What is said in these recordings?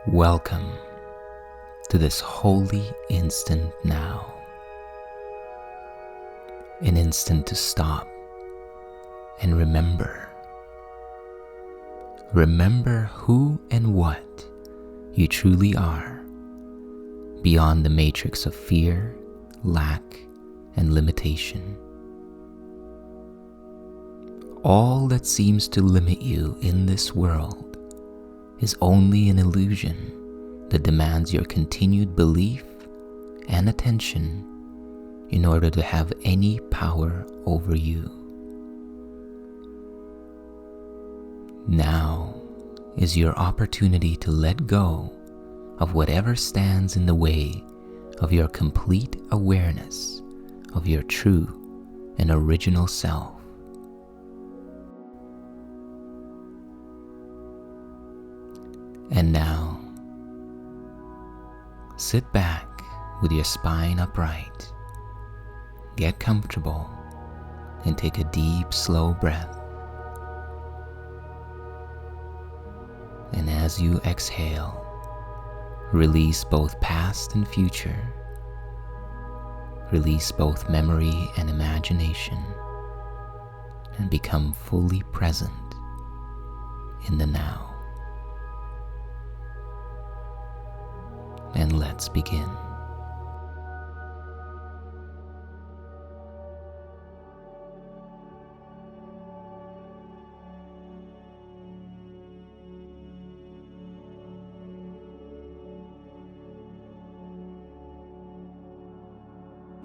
Welcome to this holy instant now. An instant to stop and remember. Remember who and what you truly are, beyond the matrix of fear, lack, and limitation. All that seems to limit you in this world is only an illusion that demands your continued belief and attention in order to have any power over you. Now is your opportunity to let go of whatever stands in the way of your complete awareness of your true and original self. And now, sit back with your spine upright, get comfortable, and take a deep, slow breath. And as you exhale, release both past and future. Release both memory and imagination, and become fully present in the now. And let's begin.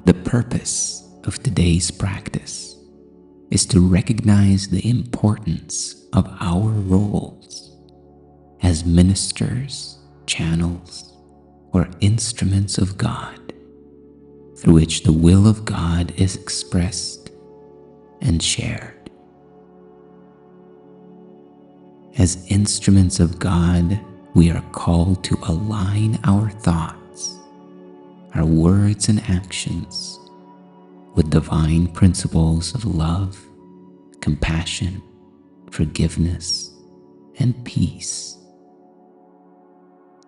The purpose of today's practice is to recognize the importance of our roles as ministers, channels, or instruments of God, through which the will of God is expressed and shared. As instruments of God, we are called to align our thoughts, our words and actions with divine principles of love, compassion, forgiveness, and peace.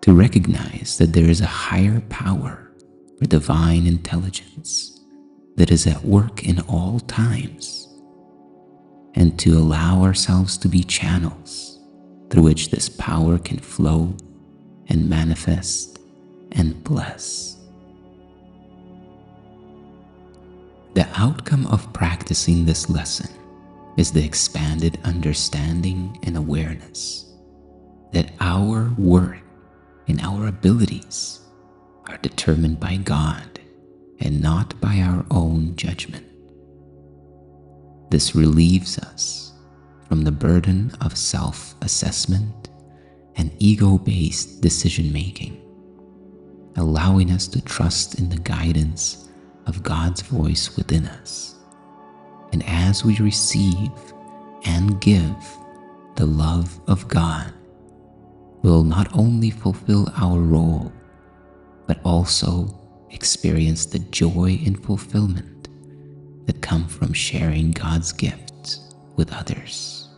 To recognize that there is a higher power or divine intelligence that is at work in all times, and to allow ourselves to be channels through which this power can flow and manifest and bless. The outcome of practicing this lesson is the expanded understanding and awareness that our worth and our abilities are determined by God and not by our own judgment. This relieves us from the burden of self-assessment and ego-based decision-making, allowing us to trust in the guidance of God's voice within us. And as we receive and give the love of God, will not only fulfill our role, but also experience the joy and fulfillment that come from sharing God's gifts with others.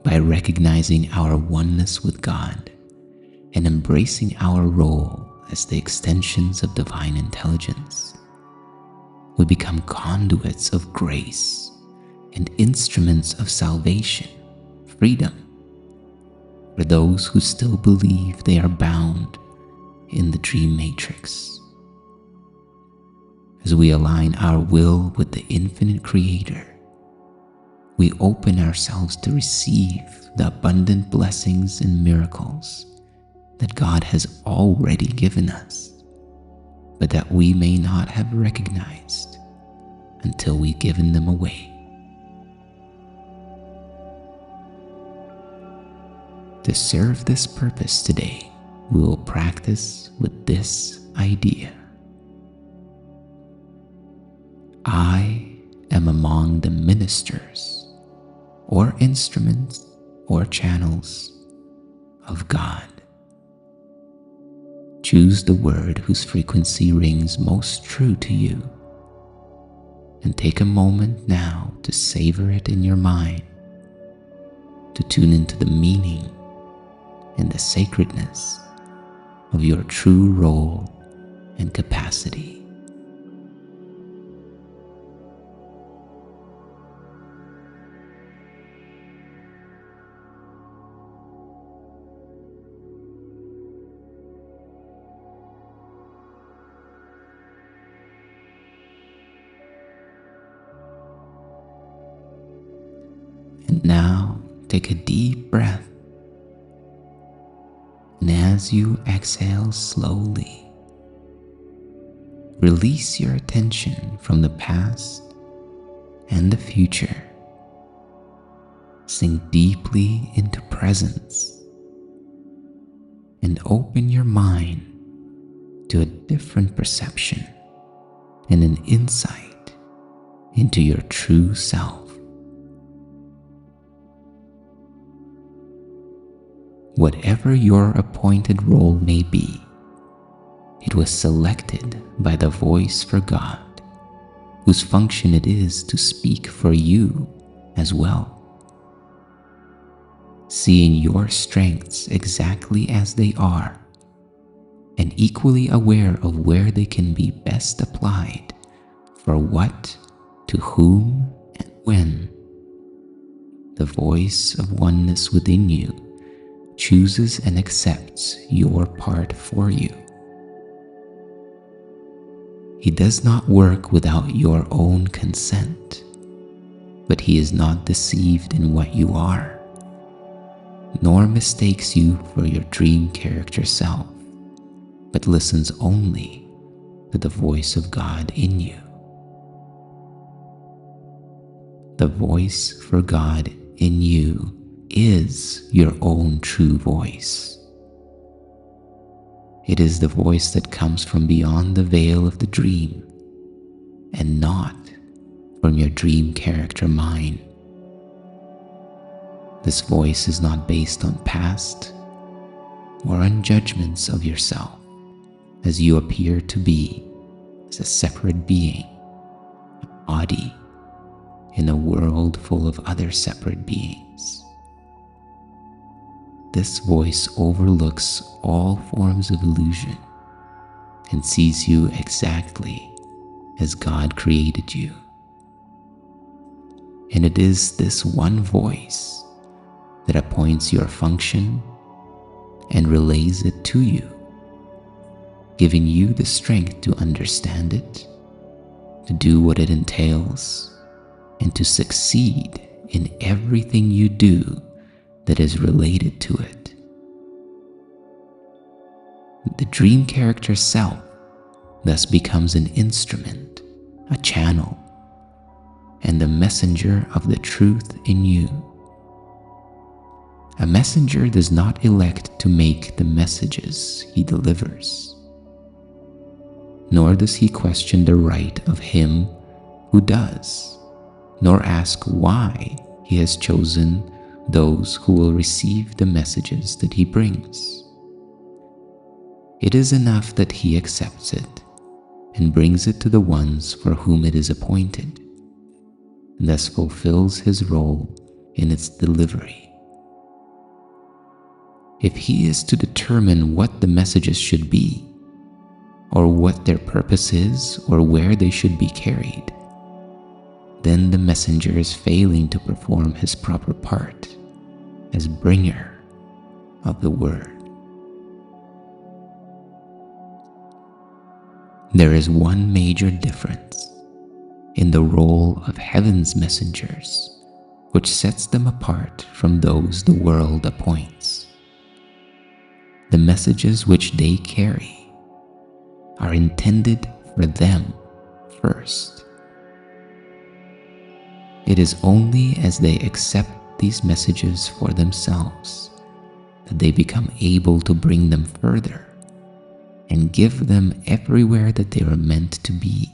By recognizing our oneness with God and embracing our role as the extensions of divine intelligence, we become conduits of grace and instruments of salvation, freedom, for those who still believe they are bound in the dream matrix. As we align our will with the infinite Creator, we open ourselves to receive the abundant blessings and miracles that God has already given us, but that we may not have recognized until we've given them away. To serve this purpose today, we will practice with this idea. I am among the ministers or instruments or channels of God. Choose the word whose frequency rings most true to you, and take a moment now to savor it in your mind, to tune into the meaning in the sacredness of your true role and capacity. And now take a deep breath, and as you exhale slowly, release your attention from the past and the future. Sink deeply into presence and open your mind to a different perception and an insight into your true self. Whatever your appointed role may be, it was selected by the voice for God, whose function it is to speak for you as well. Seeing your strengths exactly as they are, and equally aware of where they can be best applied for what, to whom, and when, the voice of oneness within you chooses and accepts your part for you. He does not work without your own consent, but he is not deceived in what you are, nor mistakes you for your dream character self, but listens only to the voice of God in you. The voice for God in you is your own true voice. It is the voice that comes from beyond the veil of the dream, and not from your dream character mind. This voice is not based on past or on judgments of yourself, as you appear to be as a separate being, a body in a world full of other separate beings. This voice overlooks all forms of illusion and sees you exactly as God created you. And it is this one voice that appoints your function and relays it to you, giving you the strength to understand it, to do what it entails, and to succeed in everything you do that is related to it. The dream character self thus becomes an instrument, a channel, and the messenger of the truth in you. A messenger does not elect to make the messages he delivers, nor does he question the right of him who does, nor ask why he has chosen those who will receive the messages that he brings. It is enough that he accepts it and brings it to the ones for whom it is appointed, and thus fulfills his role in its delivery. If he is to determine what the messages should be, or what their purpose is, or where they should be carried, then the messenger is failing to perform his proper part as bringer of the word. There is one major difference in the role of heaven's messengers, which sets them apart from those the world appoints. The messages which they carry are intended for them first. It is only as they accept these messages for themselves that they become able to bring them further and give them everywhere that they are meant to be.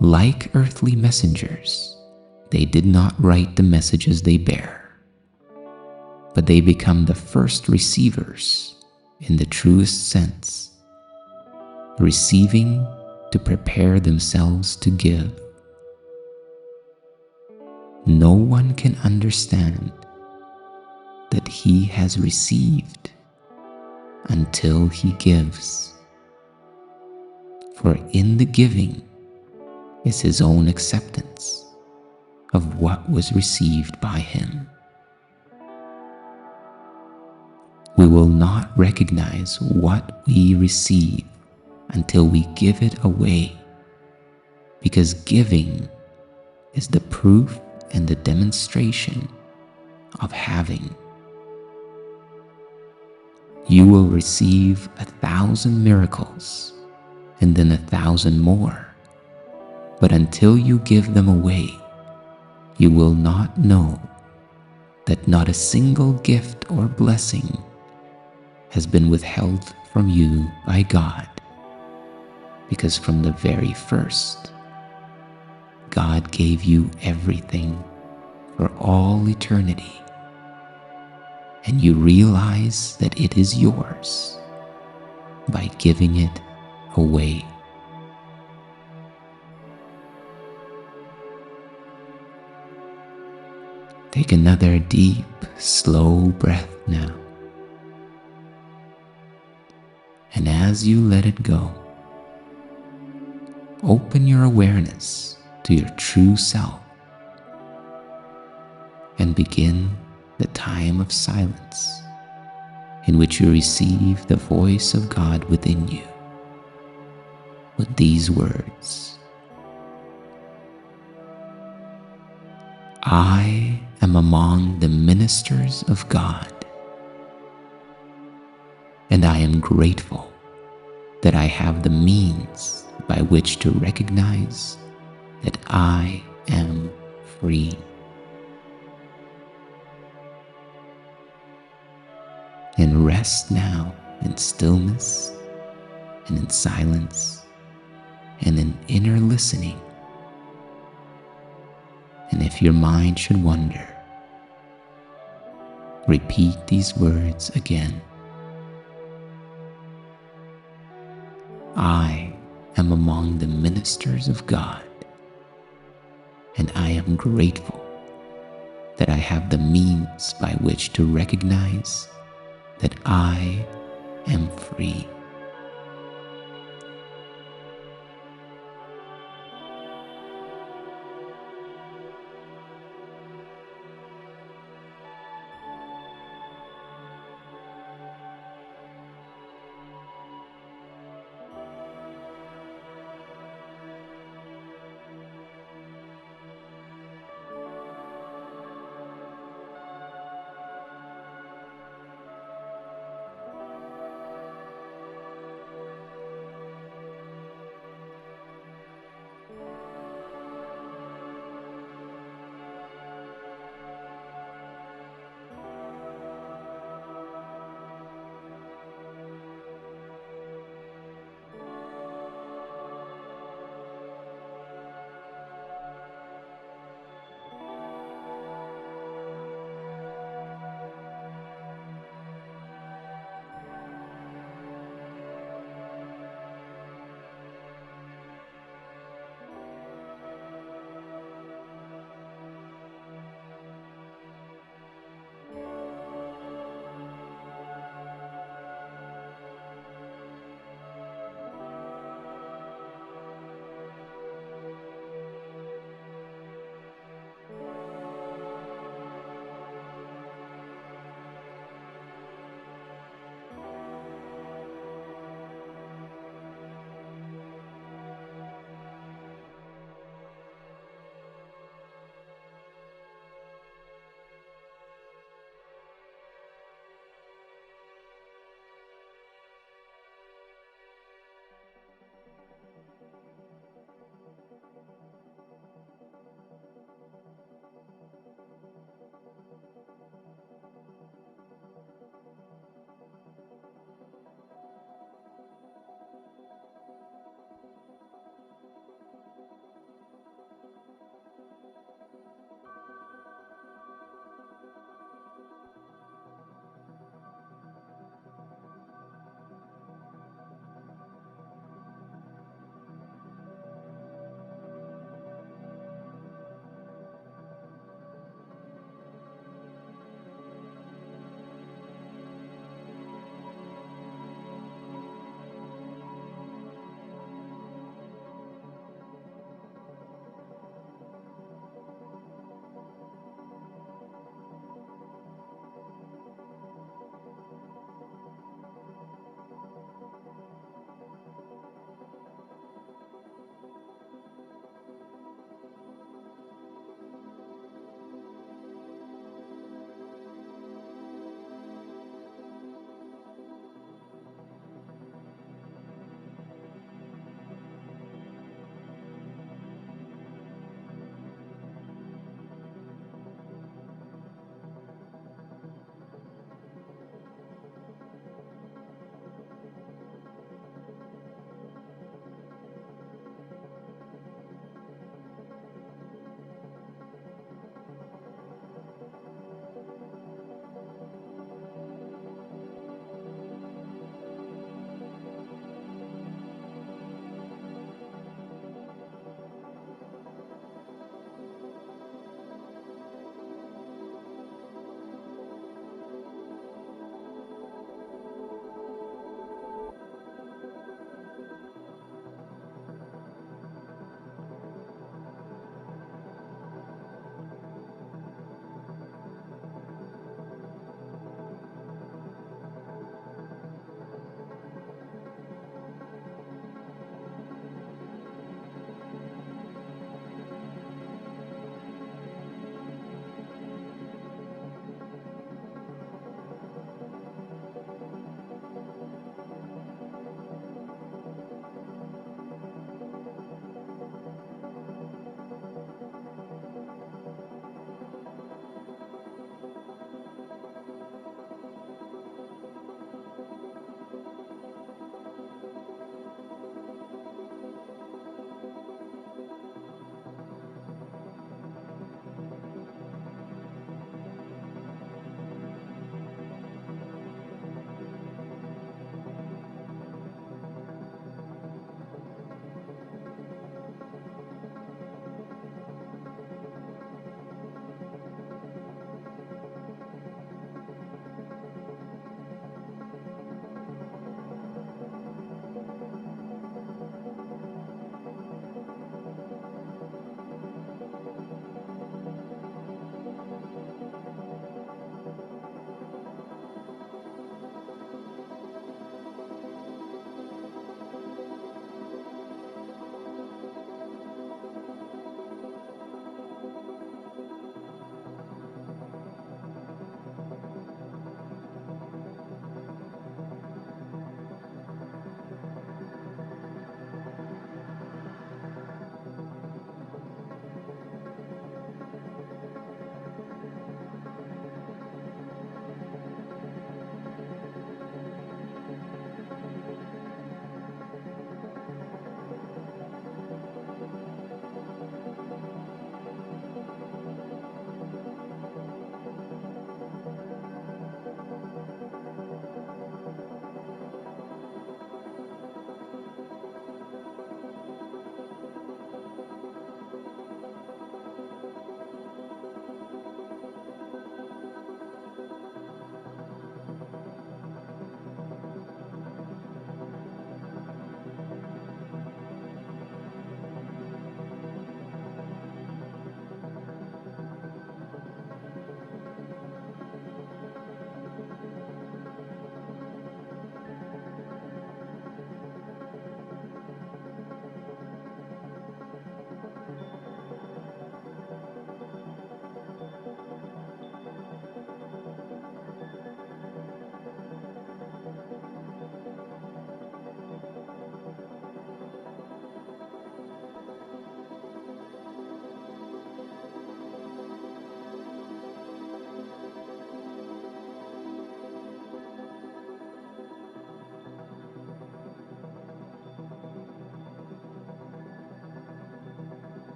Like earthly messengers, they did not write the messages they bear, but they become the first receivers in the truest sense, receiving to prepare themselves to give. No one can understand that he has received until he gives. For in the giving is his own acceptance of what was received by him. We will not recognize what we receive until we give it away, because giving is the proof and the demonstration of having. You will receive 1,000 miracles and then 1,000 more, but until you give them away, you will not know that not a single gift or blessing has been withheld from you by God, because from the very first, God gave you everything for all eternity, and you realize that it is yours by giving it away. Take another deep, slow breath now. And as you let it go, open your awareness to your true self and begin the time of silence in which you receive the voice of God within you with these words: I am among the ministers of God, and I am grateful that I have the means by which to recognize that I am free. And rest now in stillness and in silence and in inner listening. And if your mind should wander, repeat these words again. I am among the ministers of God, and I am grateful that I have the means by which to recognize that I am free.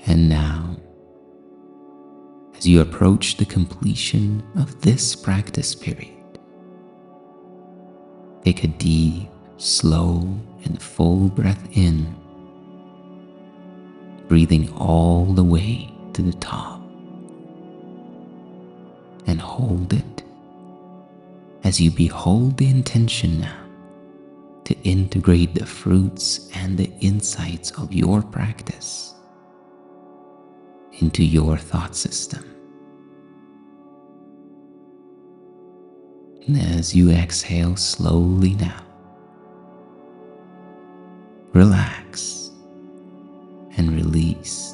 And now, as you approach the completion of this practice period, take a deep, slow, and full breath in, breathing all the way to the top, and hold it as you behold the intention now to integrate the fruits and the insights of your practice into your thought system. And as you exhale slowly now, relax and release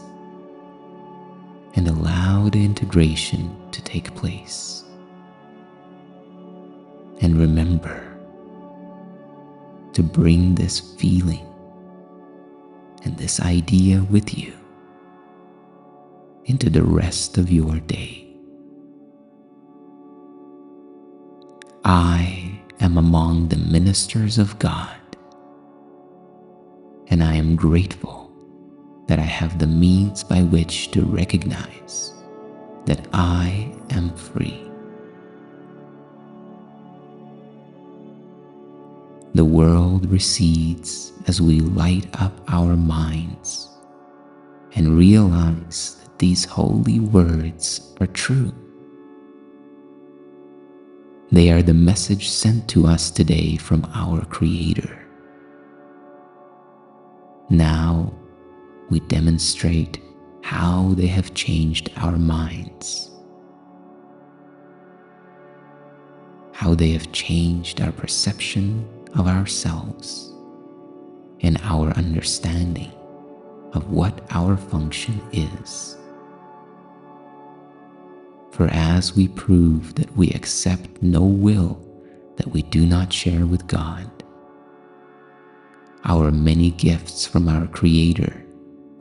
and allow the integration to take place. And remember to bring this feeling and this idea with you into the rest of your day. I am among the ministers of God, and I am grateful that I have the means by which to recognize that I am free. The world recedes as we light up our minds and realize that these holy words are true. They are the message sent to us today from our Creator. Now we demonstrate how they have changed our minds, how they have changed our perception of ourselves and our understanding of what our function is. For as we prove that we accept no will that we do not share with God, our many gifts from our Creator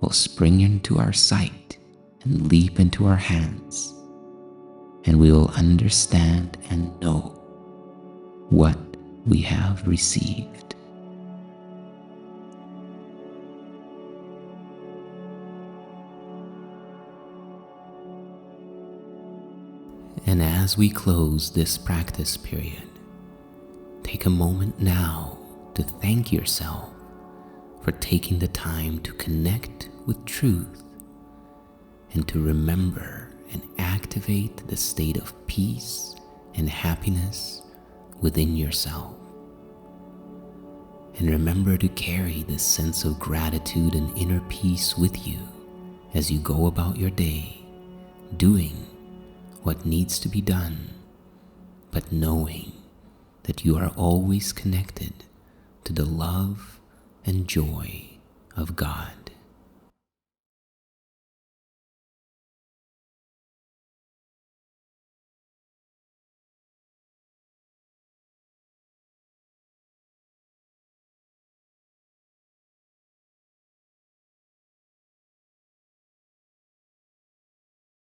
will spring into our sight and leap into our hands, and we will understand and know what we have received. And as we close this practice period, take a moment now to thank yourself for taking the time to connect with truth and to remember and activate the state of peace and happiness within yourself. And remember to carry this sense of gratitude and inner peace with you as you go about your day, doing what needs to be done, but knowing that you are always connected to the love and joy of God.